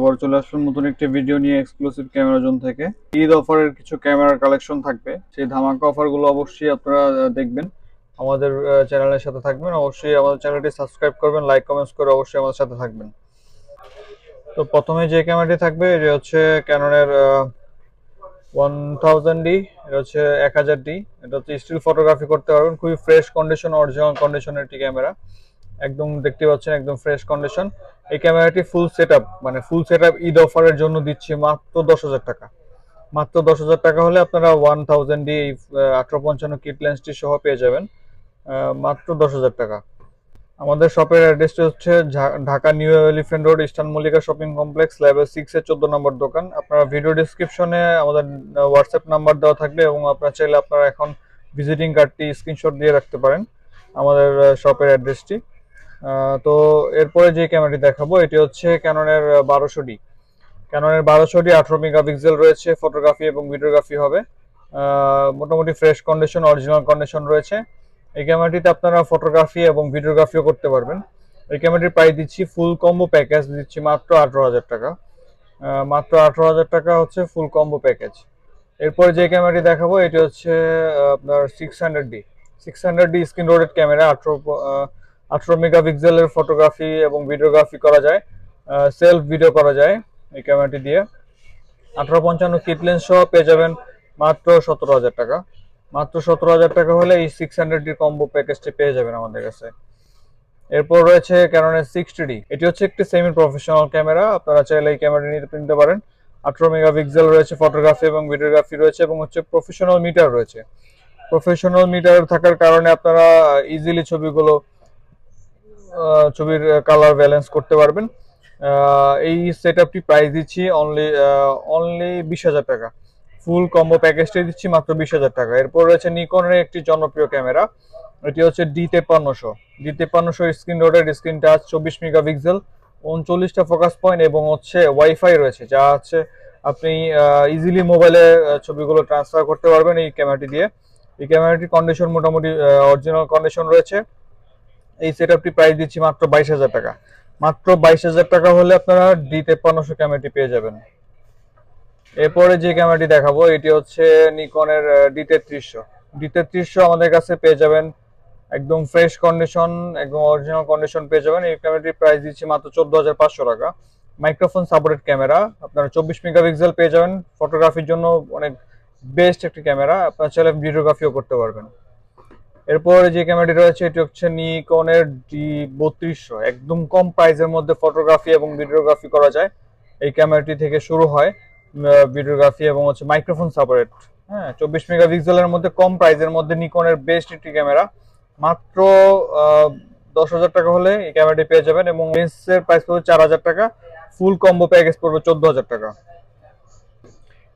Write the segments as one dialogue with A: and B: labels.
A: আবার চলে আসলাম নতুন একটি ভিডিও নিয়ে এক্সক্লুসিভ ক্যামেরা জোন থেকে। ঈদ অফারের কিছু ক্যামেরার কালেকশন থাকবে, সেই ধামাকা অফারগুলো অবশ্যই আপনারা দেখবেন। আমাদের চ্যানেলের সাথে থাকবেন, অবশ্যই আমাদের চ্যানেলটি সাবস্ক্রাইব করবেন, লাইক কমেন্টস করে অবশ্যই আমাদের সাথে থাকবেন। তো প্রথমে যে ক্যামেরাটি থাকবে এটা হচ্ছে ক্যাননের 1000D, এটা হচ্ছে 1000D। এটা হচ্ছে স্টিল ফটোগ্রাফি করতে পারবেন, খুবই ফ্রেশ কন্ডিশন, অরিজিনাল কন্ডিশনের একটি ক্যামেরা। একদম দেখতে পাচ্ছেন একদম ফ্রেশ কন্ডিশন। এই ক্যামেরাটি ফুল সেটআপ ঈদ অফারের জন্য দিচ্ছি মাত্র 10,000 টাকা। মাত্র 10,000 টাকা হলে আপনারা 1000D এই 1855 কিট লেন্সটি সহ পেয়ে যাবেন মাত্র 10,000 টাকা। আমাদের শপের অ্যাড্রেসটি হচ্ছে Dhaka new elephant road, eastern Mallika shopping complex, level 6 এর 14 নম্বর দোকান। আপনারা ভিডিও ডেসক্রিপশনে আমাদের হোয়াটসঅ্যাপ নাম্বার দেওয়া থাকবে এবং আপনারা চাইলে আপনারা এখন ভিজিটিং কার্ডটি স্ক্রিনশট দিয়ে রাখতে পারেন আমাদের শপের অ্যাড্রেসটি। তো এরপরে যে ক্যামেরাটি দেখাবো এটি হচ্ছে ক্যাননের 1200D। ক্যাননের 1200D 18 মেগাপিক্সেল রয়েছে, ফটোগ্রাফি এবং ভিডিওগ্রাফি হবে। মোটামুটি ফ্রেশ কন্ডিশন, অরিজিনাল কন্ডিশন রয়েছে। এই ক্যামেরাটিতে আপনারা ফটোগ্রাফি এবং ভিডিওগ্রাফিও করতে পারবেন। এই ক্যামেরাটির প্রাইস দিচ্ছি ফুল কম্বো প্যাকেজ দিচ্ছি মাত্র 18,000 টাকা। মাত্র 18,000 টাকা হচ্ছে ফুল কম্বো প্যাকেজ। এরপরে যে ক্যামেরাটি দেখাবো এটি হচ্ছে আপনার 600D। 600D স্ক্রিন রোটেড ক্যামেরা, 18 মেগাপিক্সেলের ফটোগ্রাফি এবং ভিডিওগ্রাফি করা যায়, সেলফ ভিডিও করা যায় এই ক্যামেরাটি দিয়ে। 1855 কিট লেন্স সহ পেয়ে যাবেন মাত্র 17,000 টাকা। মাত্র 17,000 টাকা হলে এই 600D কম্বো প্যাকেজটি পেয়ে যাবেন আমাদের কাছে। এরপর রয়েছে ক্যাননের 60D। এটি হচ্ছে একটি সেমি প্রফেশনাল ক্যামেরা, আপনারা চাইলে এই ক্যামেরাটি নিতে পারেন। 18 মেগাপিক্সেল রয়েছে, ফটোগ্রাফি এবং ভিডিওগ্রাফি রয়েছে এবং হচ্ছে প্রফেশনাল মিটার রয়েছে। প্রফেশনাল মিটার থাকার কারণে আপনারা ইজিলি ছবির কালার ব্যালেন্স করতে পারবেন। এই সেটআপটি প্রাইস দিচ্ছি অনলি 20,000 টাকা। ফুল কম্বো প্যাকেজটি দিচ্ছি মাত্র 20,000 টাকা। এরপর রয়েছে নিকনের একটি জনপ্রিয় ক্যামেরা, এটি হচ্ছে D5300 screen rotated, screen touch, 24 megapixel, 39টা ফোকাস পয়েন্ট এবং হচ্ছে ওয়াইফাই রয়েছে, যা হচ্ছে আপনি ইজিলি মোবাইলে ছবিগুলো ট্রান্সফার করতে পারবেন এই ক্যামেরাটি দিয়ে। এই ক্যামেরাটির কন্ডিশন মোটামুটি অরিজিনাল কন্ডিশন রয়েছে। এই সেটআপটি প্রাইস দিচ্ছি মাত্র 22,000 টাকা। মাত্র 22,000 টাকা হলে আপনারা D5300 ক্যামেরাটি পেয়ে যাবেন। এরপরে যে ক্যামেরাটি দেখাবো এটি হচ্ছে নিকনের D3300 আমাদের কাছে পেয়ে যাবেন একদম ফ্রেশ কন্ডিশন, একদম অরিজিনাল কন্ডিশন পেয়ে যাবেন। এই ক্যামেরাটির প্রাইস দিচ্ছি মাত্র 14,500 টাকা। মাইক্রোফোন সাপোর্টেড ক্যামেরা, আপনারা 24 মেগাপিক্সেল পেয়ে যাবেন। ফটোগ্রাফির জন্য অনেক বেস্ট একটি ক্যামেরা, আপনারা চাইলে ভিডিওগ্রাফিও করতে পারবেন। এরপরে যে ক্যামেরাটি রয়েছে এটি হচ্ছে নিকনের D3200, একদম কম প্রাইসের মধ্যে ফটোগ্রাফি এবং ভিডিওগ্রাফি করা যায়। এই ক্যামেরাটি থেকে শুরু হয় ভিডিওগ্রাফি এবং হচ্ছে মাইক্রোফোন সাপোর্টেড। হ্যাঁ, 24 মেগাপিক্সেলের মধ্যে কম প্রাইসের মধ্যে নিকনের বেস্ট একটি ক্যামেরা। মাত্র 10,000 টাকা হলে এই ক্যামেরাটি পেয়ে যাবেন এবং লেন্সের প্রাইস পড়বে 4,000 টাকা। ফুল কম্বো প্যাকেজ পড়বে 14,000 টাকা।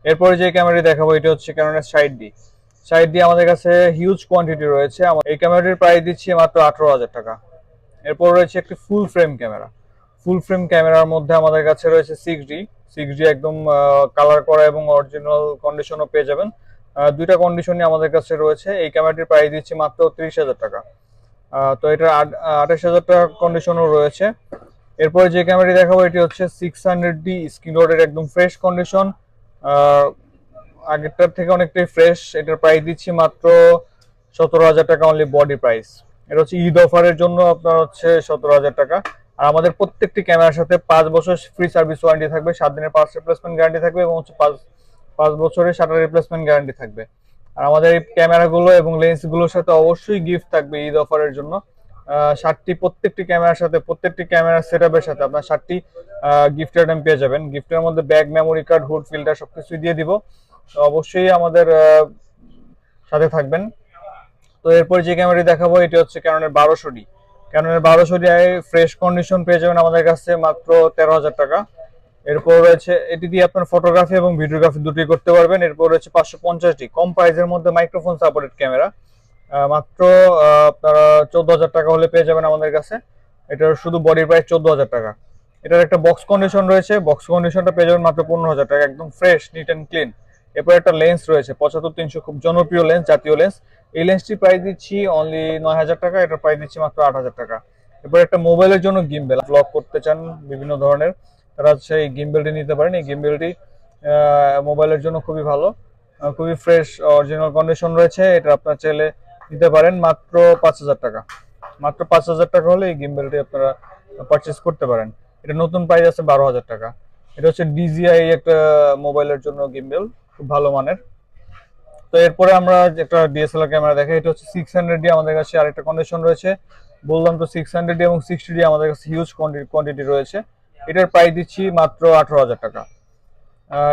A: এরপরে যে ক্যামেরাটি দেখাবো এটি হচ্ছে ক্যাননের 60D আমাদের কাছে হিউজ কোয়ান্টিটি রয়েছে। এই ক্যামেরাটির প্রাইস দিচ্ছি মাত্র 18,000 টাকা। এরপর রয়েছে একটি ফুল ফ্রেম ক্যামেরার মধ্যে আমাদের কাছে রয়েছে 6D একদম কালার করা এবং অরিজিনাল কন্ডিশনও পেয়ে যাবেন। দুইটা কন্ডিশনই আমাদের কাছে রয়েছে। এই ক্যামেরাটির প্রাইস দিচ্ছি মাত্র 30,000 টাকা। তো এটা 28,000 টাকা কন্ডিশনও রয়েছে। এরপরে যে ক্যামেরাটি দেখাবো এটি হচ্ছে 600D স্ক্রিন রোডের একদম ফ্রেশ কন্ডিশন, আগেরটার থেকে অনেকটাই ফ্রেশ। এটার প্রাইস দিচ্ছি মাত্র 17,000 টাকা অনলি বডি প্রাইস। এটা হচ্ছে ঈদ অফারের জন্য আপনার হচ্ছে 17,000 টাকা। আর আমাদের প্রত্যেকটি ক্যামেরার সাথে 5 বছর ফ্রি সার্ভিস ওয়ারেন্টি থাকবে, 7 দিনের পার্টস রিপ্লেসমেন্ট গ্যারান্টি থাকবে এবং হচ্ছে 5 বছরের শাটার রিপ্লেসমেন্ট গ্যারান্টি থাকবে। আর আমাদের এই ক্যামেরাগুলো এবং লেন্সগুলোর সাথে অবশ্যই গিফট থাকবে ঈদ অফারের জন্য। প্রত্যেকটি ক্যামেরার সাথে, প্রত্যেকটি ক্যামেরার সেটআপের সাথে আপনার 7টি গিফট আইটেম পেয়ে যাবেন। গিফটের মধ্যে bag, memory card, hood, filter সবকিছুই দিয়ে দিব। অবশ্যই আমাদের সাথে থাকবেন। তো এরপর যে ক্যামেরাটি দেখাবো এটি হচ্ছে ক্যাননের 1200D ফ্রেশ কন্ডিশন পেয়ে যাবেন আমাদের কাছে মাত্র 13,000 টাকা। এরপর রয়েছে এটি দিয়ে আপনার ফটোগ্রাফি এবং ভিডিওগ্রাফি দুটোই করতে পারবেন। এরপর রয়েছে 550D কম প্রাইসের মধ্যে মাইক্রোফোন সাপোর্টেড ক্যামেরা, মাত্র আপনারা 14,000 টাকা হলে পেয়ে যাবেন আমাদের কাছে। এটার শুধু বডি প্রাইস 14,000 টাকা। এটার একটা বক্স কন্ডিশন রয়েছে, বক্স কন্ডিশনটা পেয়ে যাবেন মাত্র 15,000 টাকা, একদম ফ্রেশ, নিট অ্যান্ড ক্লিন। এরপর একটা লেন্স রয়েছে 75-300, খুব জনপ্রিয় লেন্স, জাতীয় লেন্স। এই লেন্সটি প্রাইস দিচ্ছি অনলি 9,000 টাকা, এটার প্রাইস দিচ্ছি মাত্র 8,000 টাকা। এরপর একটা মোবাইলের জন্য গিম্বেল, ব্লগ করতে চান বিভিন্ন ধরনের, তারা হচ্ছে এই গিম্বেলটি নিতে পারেন। এই গিম্বেলটি মোবাইলের জন্য খুবই ভালো, খুবই ফ্রেশ অরিজিনাল কন্ডিশন রয়েছে। এটা আপনার চাইলে নিতে পারেন মাত্র 5,000 টাকা। মাত্র 5,000 টাকা হলে এই গিম্বেলটি আপনারা পারচেস করতে পারেন। এটা নতুন প্রাইস আছে 12,000 টাকা। এটা হচ্ছে ডিজিআই একটা মোবাইলের জন্য গিম্বেল, খুব ভালো মানের। তো এরপরে আমরা একটা ডিএসএলআর ক্যামেরা দেখাই। এটা হচ্ছে 600D, আমাদের কাছে আরেকটা কন্ডিশন রয়েছে। বললাম তো 600D এবং 60D আমাদের কাছে হিউজ কোয়ান্টিটি রয়েছে। এটার প্রাইস দিচ্ছি মাত্র 18,000 টাকা।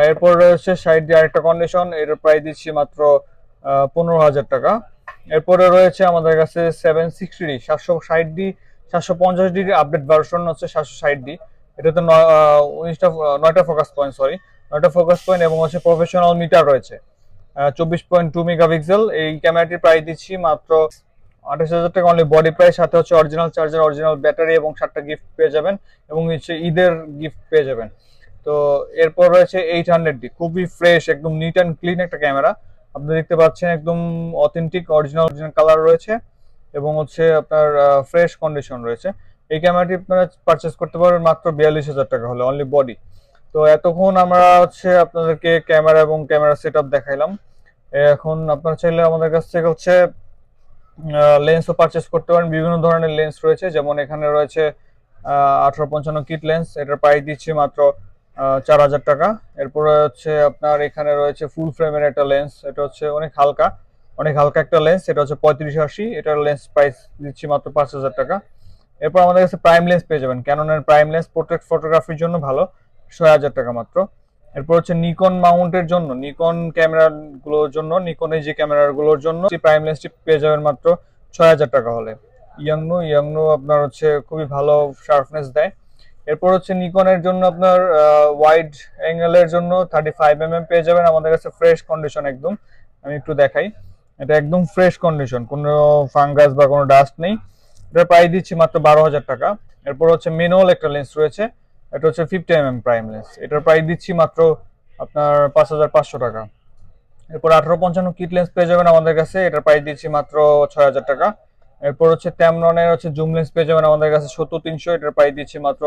A: এরপর রয়েছে 60D আরেকটা কন্ডিশন, এটার প্রাইস দিচ্ছি মাত্র 15,000 টাকা। এরপরে রয়েছে আমাদের কাছে 760D 760D 750D update version হচ্ছে 760D। এটাতে 9টা ফোকাস পয়েন্ট, 9টা ফোকাস পয়েন্ট এবং হচ্ছে প্রফেশনাল মিটার রয়েছে 24.2 মেগাপিক্সেল। এই ক্যামেরাটির প্রাইস দিচ্ছি মাত্র 28,000 টাকা অনলি বডি প্রাইস, সাথে হচ্ছে অরিজিনাল চার্জার, অরিজিনাল ব্যাটারি এবং 7টা গিফট পেয়ে যাবেন এবং হচ্ছে ঈদের গিফট পেয়ে যাবেন। তো এরপর রয়েছে 800D, খুবই ফ্রেশ, একদম নিট অ্যান্ড ক্লিন একটা ক্যামেরা। আপনি দেখতে পাচ্ছেন একদম অথেন্টিক অরিজিনাল কালার রয়েছে এবং হচ্ছে আপনার ফ্রেশ কন্ডিশন রয়েছে। এই ক্যামেরাটি আপনারা পারচেস করতে পারবেন মাত্র 42,000 টাকা হলে অনলি বডি। তো এতক্ষণ আমরা হচ্ছে আপনাদেরকে ক্যামেরা এবং ক্যামেরা সেটআপ দেখাইলাম। এখন আপনারা চাইলে আমাদের কাছ থেকে হচ্ছে লেন্সও পারচেস করতে পারেন। বিভিন্ন ধরনের লেন্স রয়েছে, যেমন এখানে রয়েছে 1855 কিট লেন্স, এটার প্রাইস দিচ্ছি মাত্র 4,000 টাকা। এরপরে হচ্ছে আপনার এখানে রয়েছে ফুল ফ্রেমের একটা লেন্স, এটা হচ্ছে অনেক হালকা একটা লেন্স, এটা হচ্ছে 3580, এটার লেন্স প্রাইস দিচ্ছি মাত্র 5,000 টাকা। এরপর আমাদের কাছে প্রাইম লেন্স পেয়ে যাবেন, ক্যাননের প্রাইম লেন্স পোর্ট্রেট ফটোগ্রাফির জন্য ভালো, 6,000 টাকা মাত্র। এরপর হচ্ছে নিকন মাউন্টের জন্য, নিকন ক্যামেরাগুলোর জন্য, নিকনের যে ক্যামেরাগুলোর জন্য প্রাইম লেন্সটি পেয়ে যাবেন মাত্র 6,000 টাকা হলে। ইয়াংনো আপনার হচ্ছে খুবই ভালো শার্পনেস দেয়। এরপর হচ্ছে নিকনের জন্য আপনার ওয়াইড অ্যাঙ্গেলের জন্য 35mm পেয়ে যাবেন আমাদের কাছে ফ্রেশ কন্ডিশন একদম। আমি একটু দেখাই, এটা একদম ফ্রেশ কন্ডিশন, কোনো ফাঙ্গাস বা কোনো ডাস্ট নেই। এটার প্রাইস দিচ্ছি মাত্র 12,000 টাকা। এরপর হচ্ছে ম্যানুয়াল একটা লেন্স রয়েছে, এটা হচ্ছে 50mm প্রাইম লেন্স, এটার প্রাইস দিচ্ছি মাত্র আপনার 5,500 টাকা। এরপর 1855 কিট লেন্স পেয়ে যাবেন আমাদের কাছে, এটার প্রাইস দিচ্ছি মাত্র 6,000 টাকা। এরপর হচ্ছে ট্যামননের হচ্ছে জুম লেন্স পেয়ে যাবেন আমাদের কাছে 70-300, এটার প্রাইস দিচ্ছি মাত্র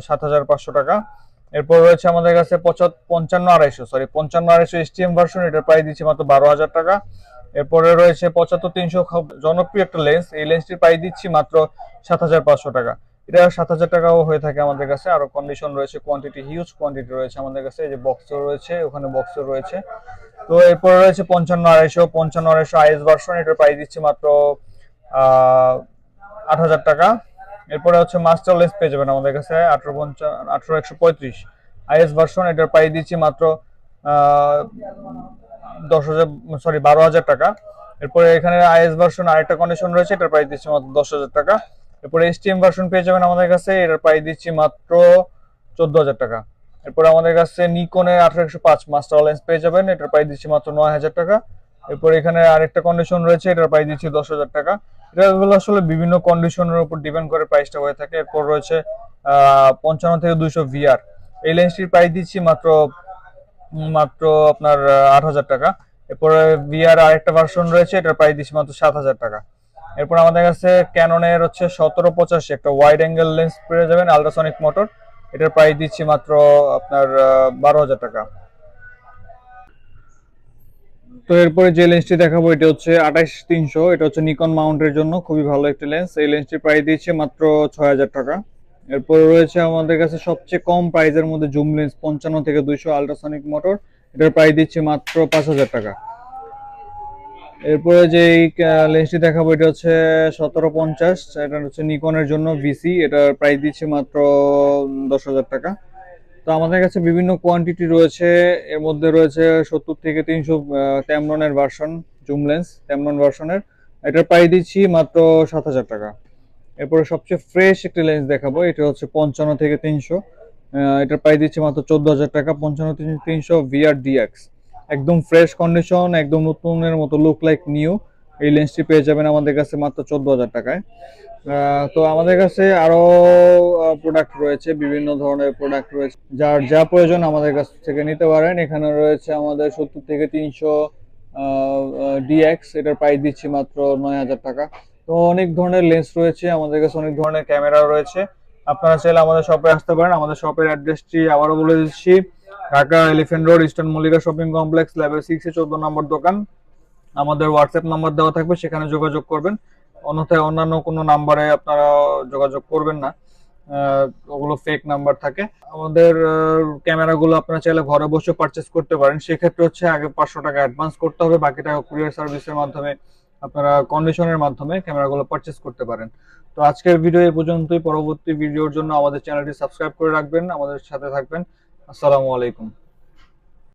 A: 7,500 টাকা। এরপর রয়েছে আমাদের কাছে 55-250 এসটিএম ভার্সন, এটার প্রাইস দিচ্ছি মাত্র 12,000 টাকা। এরপরে রয়েছে 75-300 জনপ্রিয় একটা লেন্স, এই লেন্সটির প্রাইস দিচ্ছি মাত্র 7,500 টাকা। এটা 7,000 টাকাও হয়ে থাকে আমাদের কাছে। আরো কন্ডিশন রয়েছে, কোয়ান্টিটি হিউজ কোয়ান্টিটি রয়েছে আমাদের কাছে, এই যে বক্সও রয়েছে, ওখানে বক্সও রয়েছে। তো এরপর রয়েছে 55-250 আইএস ভার্সন, এটার প্রাইস দিচ্ছি মাত্র 8,000 টাকা। এরপরে হচ্ছে মাস্টার লেন্স পেয়ে যাবেন আমাদের কাছে 18-135 আইএস ভার্সন, এটার প্রাইস দিচ্ছি মাত্র 12,000 টাকা। এরপরে এখানে আইএস ভার্সন আরেকটা কন্ডিশন রয়েছে, এটার প্রাইস দিচ্ছি মাত্র 10,000 টাকা। এরপরে এসটিএম ভার্সন পেয়ে যাবেন আমাদের কাছে, এটার প্রাইস দিচ্ছি মাত্র 14,000 টাকা। এরপর আমাদের কাছে নিকনের 18-105 মাস্টার লেন্স পেয়ে যাবেন, এটার প্রাইস দিচ্ছি মাত্র 9,000 টাকা। এরপর এখানে আরেকটা কন্ডিশন রয়েছে, এটার প্রাইস দিচ্ছি 10,000 টাকা। এগুলো আসলে বিভিন্ন কন্ডিশনের উপর ডিপেন্ড করে প্রাইসটা হয়ে থাকে। এরপর রয়েছে 55-200 ভিআর, এই লেন্সটির প্রাইস দিচ্ছি মাত্র আপনার 8,000 টাকা। এরপরে ভিআর আরেকটা ভার্সন রয়েছে, এটার প্রাইস দিচ্ছি মাত্র 7,000 টাকা। এরপর আমাদের কাছে ক্যাননের হচ্ছে 17-85 একটা ওয়াইড অ্যাঙ্গেল লেন্স পেয়ে যাবেন আল্ট্রাসনিক মোটর, এটার প্রাইস দিচ্ছি মাত্র আপনার 12,000 টাকা। তো এরপরে যে লেন্সটি দেখাবো এটা হচ্ছে 28-300, এটা হচ্ছে নিকন মাউন্টের জন্য খুবই ভালো একটা লেন্স, এই লেন্সটির প্রাইস দিচ্ছে মাত্র 6,000 টাকা। এরপর রয়েছে আমাদের কাছে সবচেয়ে কম প্রাইসের মধ্যে জুম লেন্স 55-200 আল্ট্রাসনিক মোটর, এটার প্রাইস দিচ্ছে মাত্র 5,000 টাকা। এরপরে যে লেন্সটি দেখাবো এটা হচ্ছে 17-50, এটা হচ্ছে নিকনের জন্য ভিসি, এটার প্রাইস দিচ্ছে মাত্র 10,000 টাকা। তো আমাদের কাছে বিভিন্ন কোয়ান্টিটি রয়েছে, এর মধ্যে রয়েছে 70-300 ট্যামননের ভার্সন জুম লেন্স, ট্যামনন ভার্সনের, এটার প্রাইস দিচ্ছি মাত্র 7,000 টাকা। এরপরে সবচেয়ে ফ্রেশ একটা লেন্স দেখাবো, এটা হচ্ছে 55-300, এটার প্রাইস দিচ্ছি মাত্র 14,000 টাকা। 55-300 ভিআর ডিএক্স, একদম ফ্রেশ কন্ডিশন, একদম নতুনের মতো, লুক লাইক নিউ। এই লেন্সটি পেয়ে যাবেন আমাদের কাছে মাত্র 14,000 টাকায়। তো আমাদের কাছে আরো প্রোডাক্ট রয়েছে, বিভিন্ন ধরনের প্রোডাক্ট রয়েছে, যার যা প্রয়োজন আমাদের কাছ থেকে নিতে পারেন। এখানে রয়েছে আমাদের 70-300 ডিএক্স, এটার প্রাইস দিচ্ছি মাত্র 9,000 টাকা। তো অনেক ধরনের লেন্স রয়েছে আমাদের কাছে, অনেক ধরনের ক্যামেরা রয়েছে, আপনারা চাইলে আমাদের শপে আসতে পারেন। আমাদের শপের অ্যাড্রেসটি আবারও বলে দিচ্ছি, Dhaka elephant road eastern Mallika shopping complex level 6 এ 14 নম্বর দোকান। আমাদের হোয়াটসঅ্যাপ নাম্বার দেওয়া থাকবে, সেখানে যোগাযোগ করবেন। অন্যথায় অন্যান্য কোনো নাম্বারে আপনারা যোগাযোগ করবেন না, ওগুলো ফেক নাম্বার থাকে। আমাদের ক্যামেরাগুলো আপনারা চাইলে ঘরে বসে পারচেস করতে পারেন। সেক্ষেত্রে হচ্ছে আগে 500 টাকা অ্যাডভান্স করতে হবে, বাকি টাকা কুরিয়ার সার্ভিসের মাধ্যমে আপনারা কন্ডিশনের মাধ্যমে ক্যামেরাগুলো পারচেস করতে পারেন। তো আজকের ভিডিও এই পর্যন্তই। পরবর্তী ভিডিওর জন্য আমাদের চ্যানেলটি সাবস্ক্রাইব করে রাখবেন, আমাদের সাথে থাকবেন। আসসালামু আলাইকুম।